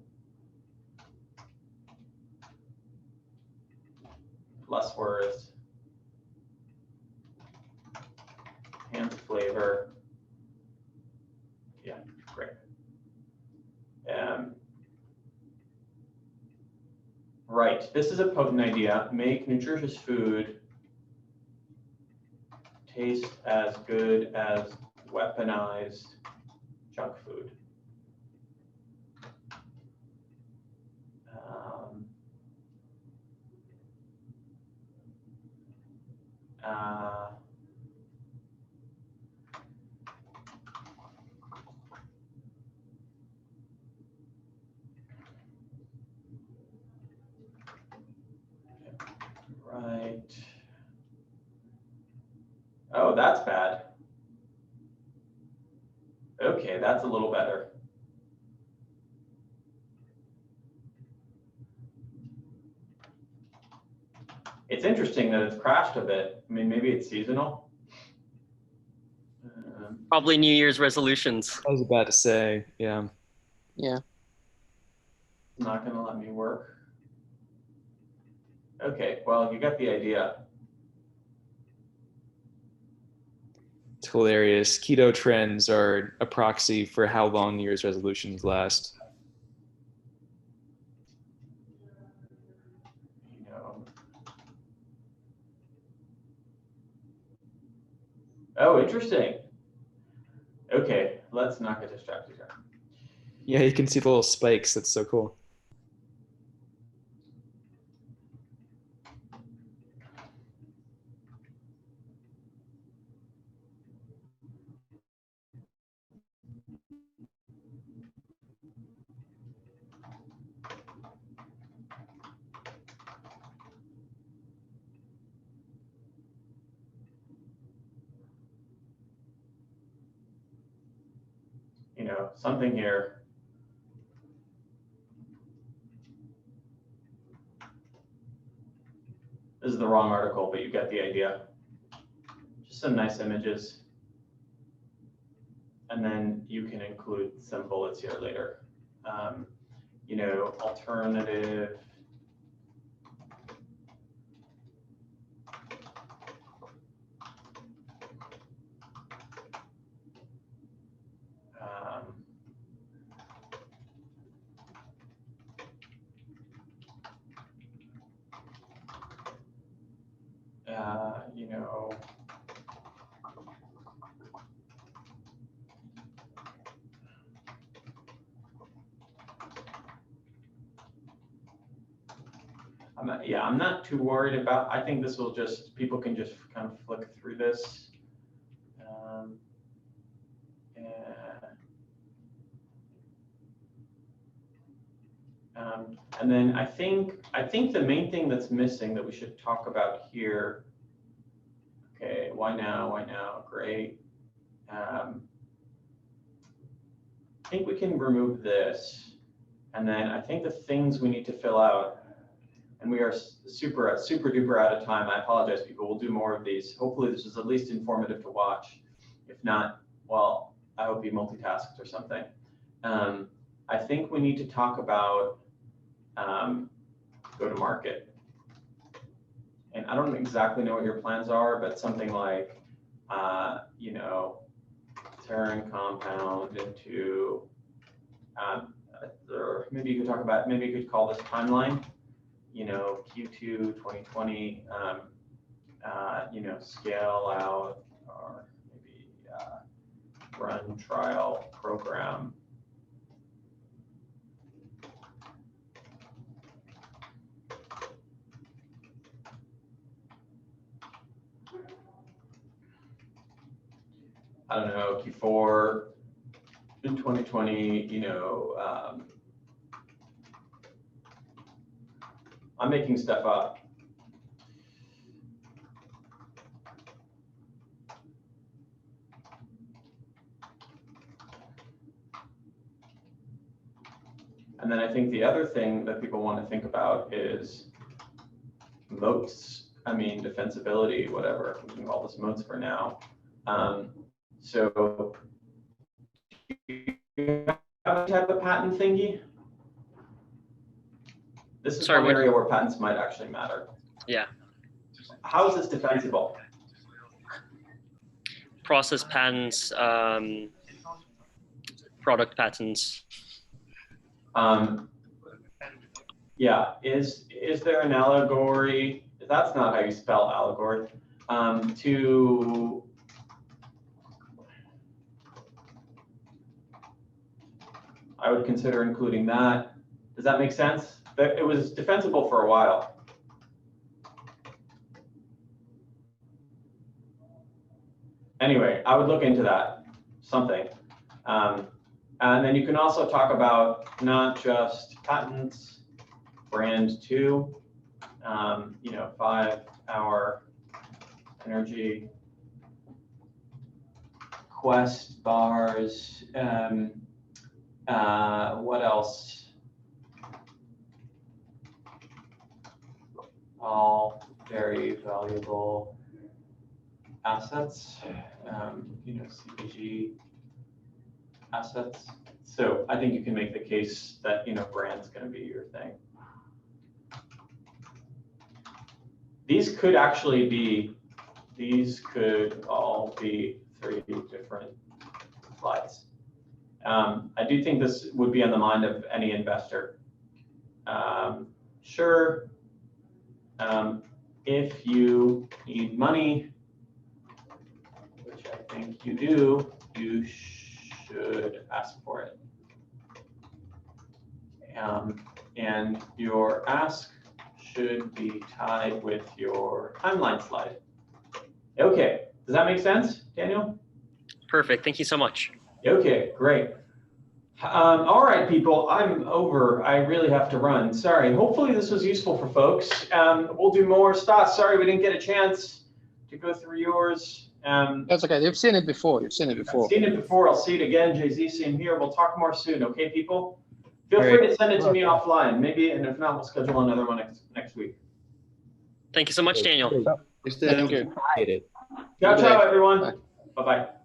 less words, enhance flavor. Yeah, great. Right, this is a potent idea. Make nutritious food taste as good as weaponized junk food. Right. Oh, that's bad. Okay, that's a little better. It's interesting that it's crashed a bit. I mean, maybe it's seasonal. Probably New Year's resolutions. I was about to say, yeah. Yeah. It's not going to let me work. Okay, well, you got the idea. It's hilarious. Keto trends are a proxy for how long New Year's resolutions last. You know. Oh, interesting. Okay, let's not get distracted here. Yeah, you can see the little spikes. That's so cool. You know, something here. This is the wrong article, but you get the idea. Just some nice images. And then you can include some bullets here later. You know, alternative. You know, I'm not too worried about, I think this will just, people can just kind of flick through this. And then I think the main thing that's missing that we should talk about here. Okay, why now? Why now? Great. I think we can remove this, and then I think the things we need to fill out. And we are super duper out of time. I apologize, people. We'll do more of these. Hopefully, this is at least informative to watch. If not, well, I hope you multitasked or something. I think we need to talk about go to market. And I don't exactly know what your plans are, but something like, you know, turn compound into, or maybe you could talk about, maybe you could call this timeline, you know, Q2 2020, you know, scale out, or maybe run trial program. I don't know, Q4 in 2020, you know, I'm making stuff up. And then I think the other thing that people want to think about is moats. I mean, defensibility, whatever. We can call this moats for now. So do you have a type of patent thingy? This is one area where patents might actually matter. Yeah. How is this defensible? Process patents, product patents. Yeah, is there an allegory? That's not how you spell allegory. To I would consider including that. Does that make sense? It was defensible for a while. Anyway, I would look into that, something. And then you can also talk about not just patents, brand two, you know, 5-hour energy, Quest bars, what else? All very valuable assets, CPG assets. So I think you can make the case that, brand's going to be your thing. These could all be 3 different slides. I do think this would be on the mind of any investor. Sure, if you need money, which I think you do, you should ask for it. And your ask should be tied with your timeline slide. Okay, does that make sense, Daniel? Perfect. Thank you so much. Okay, great. All right, people, I'm over. I really have to run. Sorry. Hopefully this was useful for folks. We'll do more stuff. Sorry we didn't get a chance to go through yours. That's okay. You've seen it before. You've seen it before. I've seen it before. I'll see it again. Jay-Z, same here. We'll talk more soon. Okay, people? Feel All free right. to send it to me offline. Maybe, and if not, we'll schedule another one next week. Thank you so much, Daniel. Thanks, Daniel. Thank you. Appreciate it. Ciao, ciao, Bye. everyone. Bye-bye.